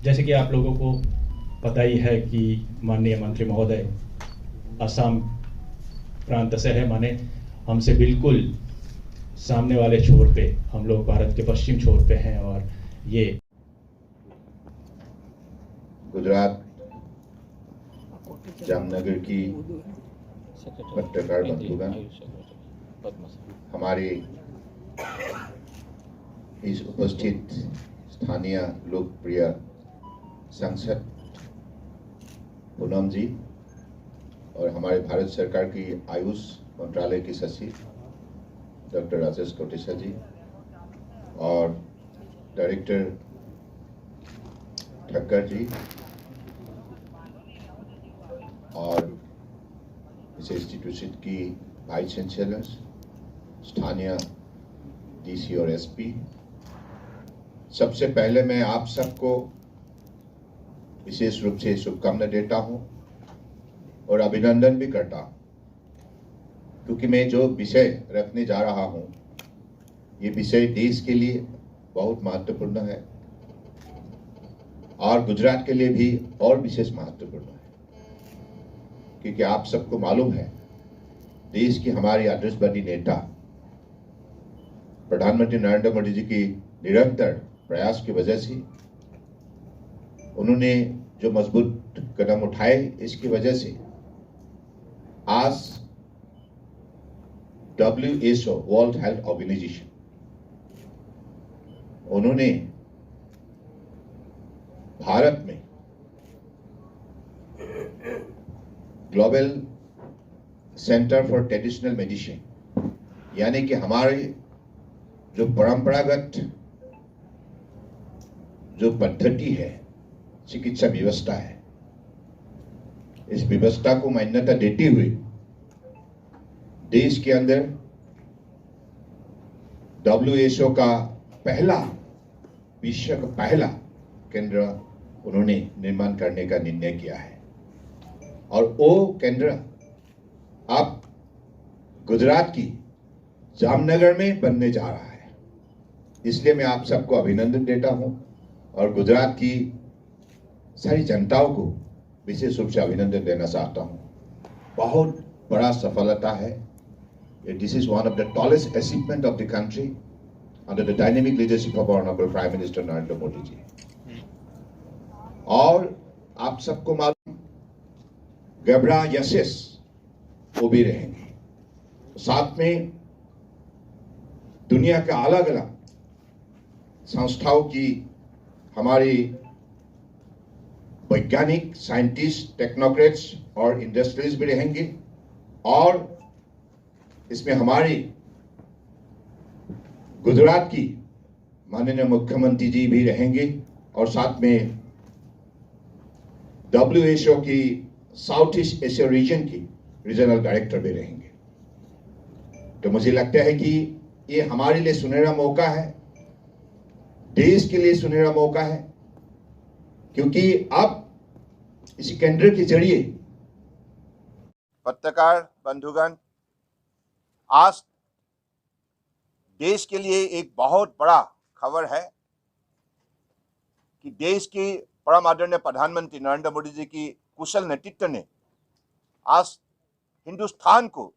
जैसे कि आप लोगों को पता ही है कि माननीय मंत्री महोदय असम प्रांत से है, माने हमसे बिल्कुल सामने वाले छोर पे, हम लोग भारत के पश्चिम छोर पे हैं। और ये गुजरात जामनगर की पत्रकार बंधुगण, हमारे इस उपस्थित स्थानीय लोकप्रिय सांसद पूनम जी और हमारे भारत सरकार की आयुष मंत्रालय की सचिव डॉक्टर राजेश कोटेचा जी और डायरेक्टर ठक्कर जी और इस इंस्टीट्यूशन की वाइस चांसलर, स्थानीय डीसी और एसपी, सबसे पहले मैं आप सबको विशेष रूप से शुभकामना देता हूं और अभिनंदन भी करता हूं, क्योंकि मैं जो विषय रखने जा रहा हूं ये विषय देश के लिए बहुत महत्वपूर्ण है और गुजरात के लिए भी और विशेष महत्वपूर्ण है, क्योंकि आप सबको मालूम है देश की हमारी आदर्शवादी नेता प्रधानमंत्री नरेंद्र मोदी जी की निरंतर प्रयास की वजह से, उन्होंने जो मजबूत कदम उठाए, इसकी वजह से आज WHO वर्ल्ड हेल्थ ऑर्गेनाइजेशन उन्होंने भारत में global centre for traditional medicine, यानी कि हमारे जो परंपरागत जो पद्धति है, चिकित्सा व्यवस्था है, इस व्यवस्था को मान्यता देते हुए देश के अंदर WHO का पहला, विश्व का पहला केंद्र उन्होंने निर्माण करने का निर्णय किया है और वो केंद्र अब गुजरात की जामनगर में बनने जा रहा है। इसलिए मैं आप सबको अभिनंदन देता हूं और गुजरात की सारी जनताओं को विशेष रूप से अभिनंदन देना चाहता हूं। बहुत बड़ा सफलता है। This is one of the tallest achievement of the country under the dynamic leadership of honourable prime minister Narendra Modi ji. और आप सबको मालूम गेब्रेयेसस वो भी रहेंगे, साथ में दुनिया के अलग अलग संस्थाओं की हमारी वैज्ञानिक, साइंटिस्ट, टेक्नोक्रेट्स और इंडस्ट्रीज भी रहेंगे और इसमें हमारी गुजरात की माननीय मुख्यमंत्री जी भी रहेंगे और साथ में WHO की साउथ ईस्ट एशिया रीजन की रीजनल डायरेक्टर भी रहेंगे। तो मुझे लगता है कि ये हमारे लिए सुनहरा मौका है, देश के लिए सुनहरा मौका है, क्योंकि अब इसी केंद्र के जरिए पत्रकार बंधुगण, आज देश के लिए एक बहुत बड़ा खबर है कि देश की परम आदरणीय प्रधानमंत्री नरेंद्र मोदी जी की कुशल नेतृत्व ने आज हिंदुस्तान को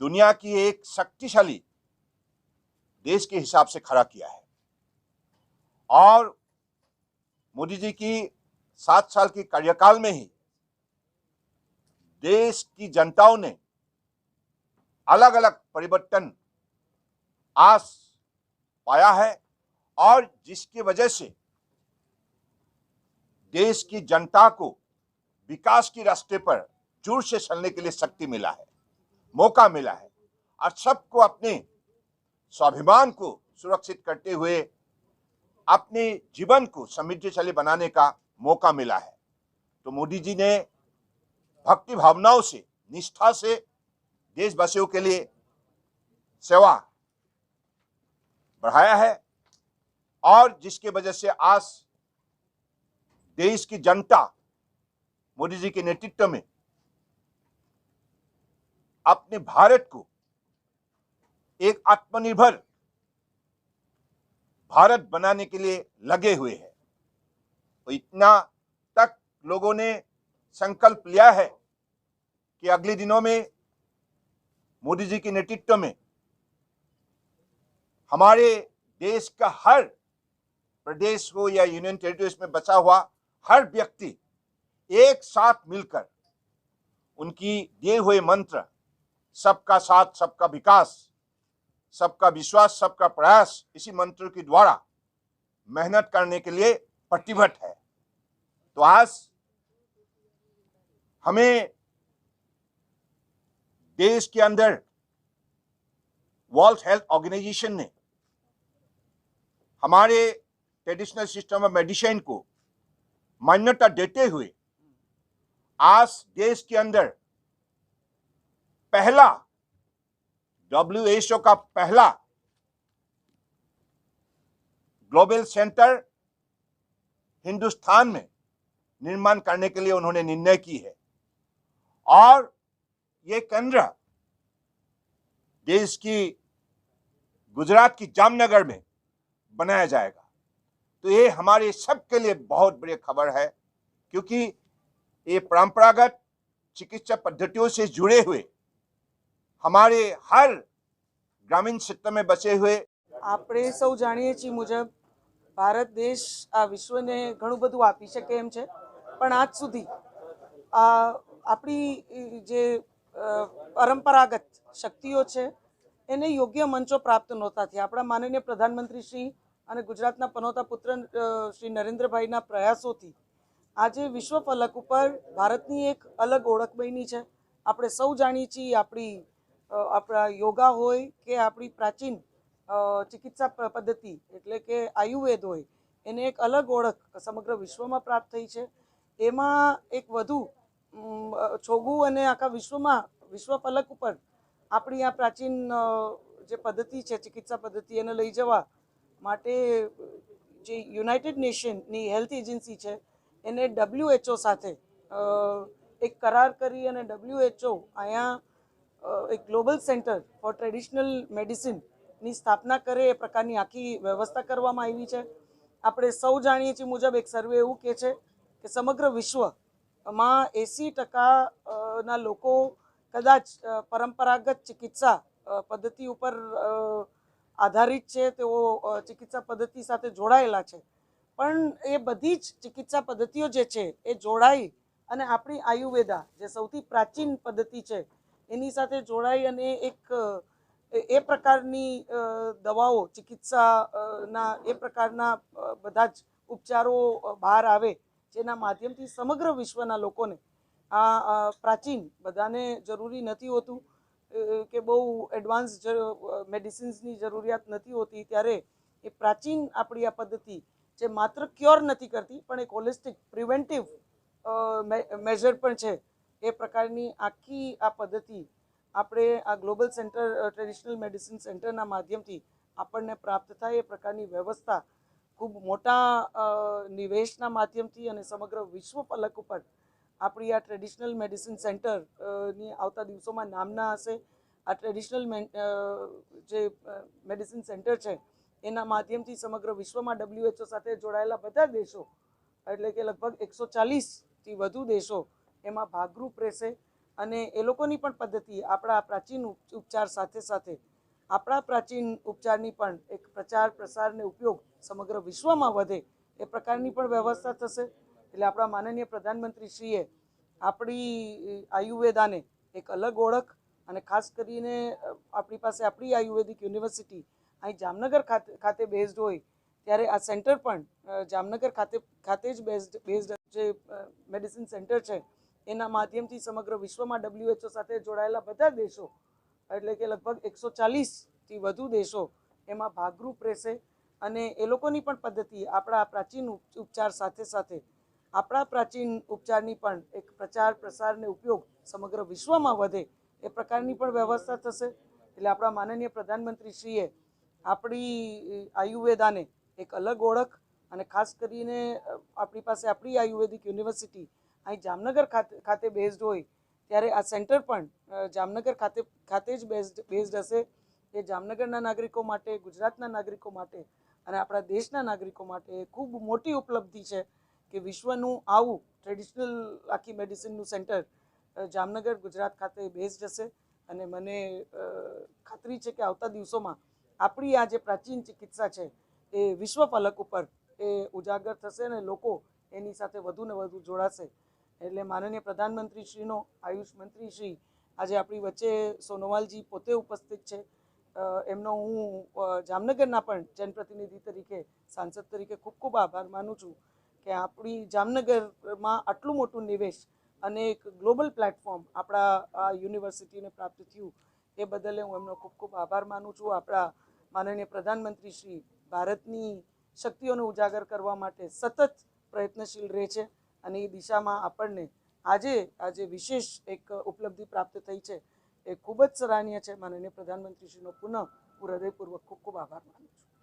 दुनिया की एक शक्तिशाली देश के हिसाब से खड़ा किया है और मोदी जी की 7 साल की कार्यकाल में ही देश की जनताओं ने अलग अलग परिवर्तन आज पाया है और जिसकी वजह से देश की जनता को विकास के रास्ते पर जोर से चलने के लिए शक्ति मिला है, मौका मिला है और सबको अपने स्वाभिमान को सुरक्षित करते हुए अपने जीवन को समृद्धशाली बनाने का मौका मिला है। तो मोदी जी ने भक्ति भावनाओं से, निष्ठा से देशवासियों के लिए सेवा बढ़ाया है और जिसके वजह से आज देश की जनता मोदी जी के नेतृत्व में अपने भारत को एक आत्मनिर्भर भारत बनाने के लिए लगे हुए हैं। तो इतना तक लोगों ने संकल्प लिया है कि अगले दिनों में मोदी जी के नेतृत्व में हमारे देश का हर प्रदेश हो या यूनियन टेरिटरीज में बचा हुआ हर व्यक्ति एक साथ मिलकर उनकी दिए हुए मंत्र सबका साथ, सबका विकास, सबका विश्वास, सबका प्रयास, इसी मंत्र के द्वारा मेहनत करने के लिए प्रतिबद्ध है। तो आज हमें देश के अंदर वर्ल्ड हेल्थ ऑर्गेनाइजेशन ने हमारे ट्रेडिशनल सिस्टम ऑफ मेडिसिन को मान्यता देते हुए आज देश के अंदर पहला WHO का पहला ग्लोबल सेंटर हिंदुस्तान में निर्माण करने के लिए उन्होंने निर्णय की है और ये केंद्र देश की गुजरात की जामनगर में बनाया जाएगा। तो ये हमारे सबके लिए बहुत बड़ी खबर है क्योंकि ये परंपरागत चिकित्सा पद्धतियों से जुड़े हुए हमारे हर ग्रामीण क्षेत्र में बचे हुए આપણે સૌ જાણીએ છીએ મુજબ ભારત દેશ આ વિશ્વને ઘણું બધું આપી શકે એમ છે, પણ આજ સુધી આપણી જે પરંપરાગત શક્તિઓ છે એને યોગ્ય મંચો પ્રાપ્ત નહોતા થયા। આપણા માનનીય પ્રધાનમંત્રી શ્રી અને ગુજરાતના પનોતા પુત્ર શ્રી નરેન્દ્રભાઈના પ્રયાસોથી આજે વિશ્વ ફલક ઉપર ભારતની એક અલગ ઓળખ બની છે। આપણે સૌ જાણીએ છીએ આપણા યોગા હોય કે આપણી પ્રાચીન चिकित्सा पद्धति एटले के आयुर्वेद होय एने एक अलग ओळख समग्र विश्व में प्राप्त थई छे। एमां एक वधु छोगू अने आखा विश्व में विश्व फलक पर आपणी आ प्राचीन जे पद्धति छे चिकित्सा पद्धति एने लई जवा माटे जे युनाइटेड नेशन नी हेल्थ एजेंसी छे एने WHO साथे एक करार करी अने WHO अहींया एक global centre for traditional medicine ની સ્થાપના કરે એ પ્રકારની આખી વ્યવસ્થા કરવામાં આવી છે। આપણે સૌ જાણીએ છીએ મુજબ એક સર્વે એવું કહે છે કે સમગ્ર વિશ્વમાં 80% ના લોકો કદાચ પરંપરાગત चिकित्सा પદ્ધતિ ઉપર આધારિત છે, તેઓ चिकित्सा પદ્ધતિ સાથે જોડાયેલા છે, પણ એ બધી જ चिकित्सा પદ્ધતિઓ જે છે એ જોડાઈ અને આપણી આયુર્વેદા જે સૌથી પ્રાચીન પદ્ધતિ છે એની સાથે જોડાઈ અને એક ए प्रकारनी दवाओ चिकित्सा ना ए प्रकारना बधा ज उपचारों बहार आवे जेना माध्यमथी समग्र विश्वना लोकोने आ प्राचीन बधाने जरूरी नथी होतुं के बहु एडवांस मेडिसिन्सनी जरूरियात नथी होती, त्यारे ए प्राचीन आपणी आ पद्धति जे मात्र क्योर नथी करती पण एक होलिस्टिक प्रिवेंटिव मेजर पण छे। ए प्रकारनी आखी आ पद्धति આપણે આ ગ્લોબલ સેન્ટર ટ્રેડિશનલ મેડિસિન સેન્ટરના માધ્યમથી આપણને પ્રાપ્ત થાય એ પ્રકારની વ્યવસ્થા ખૂબ મોટા નિવેશના માધ્યમથી અને સમગ્ર વિશ્વ ફલક ઉપર આપણી આ ટ્રેડિશનલ મેડિસિન સેન્ટરની આવતા દિવસોમાં નામના હશે। આ ટ્રેડિશનલ જે મેડિસિન સેન્ટર છે એના માધ્યમથી સમગ્ર વિશ્વમાં WHO સાથે જોડાયેલા બધા દેશો એટલે કે લગભગ 140થી વધુ દેશો એમાં ભાગરૂપ રહેશે અને એ લોકોની પણ પદ્ધતિ આપણા પ્રાચીન ઉપચાર સાથે સાથે આપણા પ્રાચીન ઉપચારની પણ એક પ્રચાર પ્રસાર ને ઉપયોગ સમગ્ર વિશ્વમાં વધે એ પ્રકારની પણ વ્યવસ્થા થશે। એટલે આપણા માનનીય પ્રધાનમંત્રીશ્રીએ આપણી આયુર્વેદાને એક અલગ ઓળખ અને ખાસ કરીને આપણી પાસે આપણી આયુર્વેદિક યુનિવર્સિટી અહીં જામનગર ખાતે બેઝડ હોય ત્યારે આ સેન્ટર પણ જામનગર ખાતે જ બેઝડ જે મેડિસિન સેન્ટર છે એના માધ્યમથી સમગ્ર વિશ્વમાં WHO સાથે જોડાયેલા બધા દેશો એટલે કે લગભગ 140થી વધુ દેશો એમાં ભાગરૂપ રહેશે અને એ લોકોની પણ પદ્ધતિ આપણા પ્રાચીન ઉપચાર સાથે સાથે આપણા પ્રાચીન ઉપચારની પણ એક પ્રચાર પ્રસાર ને ઉપયોગ સમગ્ર વિશ્વમાં વધે એ પ્રકારની પણ વ્યવસ્થા થશે. એટલે આપણા માનનીય પ્રધાનમંત્રીશ્રીએ આપણી આયુર્વેદાને એક અલગ ઓળખ અને ખાસ કરીને આપણી પાસે આપણી આયુર્વેદિક યુનિવર્સિટી અહીં જામનગર ખાતે બેઝડ હોય ત્યારે આ સેન્ટર પણ જામનગર ખાતે જ બેઝડ હશે. એ જામનગરના નાગરિકો માટે, ગુજરાતના નાગરિકો માટે અને આપણા દેશના નાગરિકો માટે ખૂબ મોટી ઉપલબ્ધિ છે કે વિશ્વનું આવું ટ્રેડિશનલ આખી મેડિસિનનું સેન્ટર જામનગર ગુજરાત ખાતે બેઝડ હશે. અને મને ખાતરી છે કે આવતા દિવસોમાં આપણી આ જે પ્રાચીન ચિકિત્સા છે એ વિશ્વ ફલક ઉપર એ ઉજાગર થશે અને લોકો એની સાથે વધુ ને વધુ જોડાશે. એટલે માનનીય પ્રધાનમંત્રીશ્રીનો, આયુષ મંત્રીશ્રી આજે આપણી વચ્ચે સોનોવાલજી પોતે ઉપસ્થિત છે. એમનો હું જામનગરના પણ જનપ્રતિનિધિ તરીકે, સાંસદ તરીકે ખૂબ ખૂબ આભાર માનું છું કે આપણી જામનગરમાં આટલું મોટું નિવેશ અને એક ગ્લોબલ પ્લેટફોર્મ આપણા આ યુનિવર્સિટીને પ્રાપ્ત થયું એ બદલે હું એમનો ખૂબ ખૂબ આભાર માનું છું. આપણા માનનીય પ્રધાનમંત્રી શ્રી ભારતની શક્તિઓને ઉજાગર કરવા માટે સતત પ્રયત્નશીલ રહે છે અને એ દિશામાં આપણને આજે વિશેષ એક ઉપલબ્ધિ પ્રાપ્ત થઈ છે એ ખૂબ જ સરાહનીય છે. માનનીય પ્રધાનમંત્રીશ્રીનો પુનઃ હું હૃદયપૂર્વક ખૂબ ખૂબ આભાર માનું છું.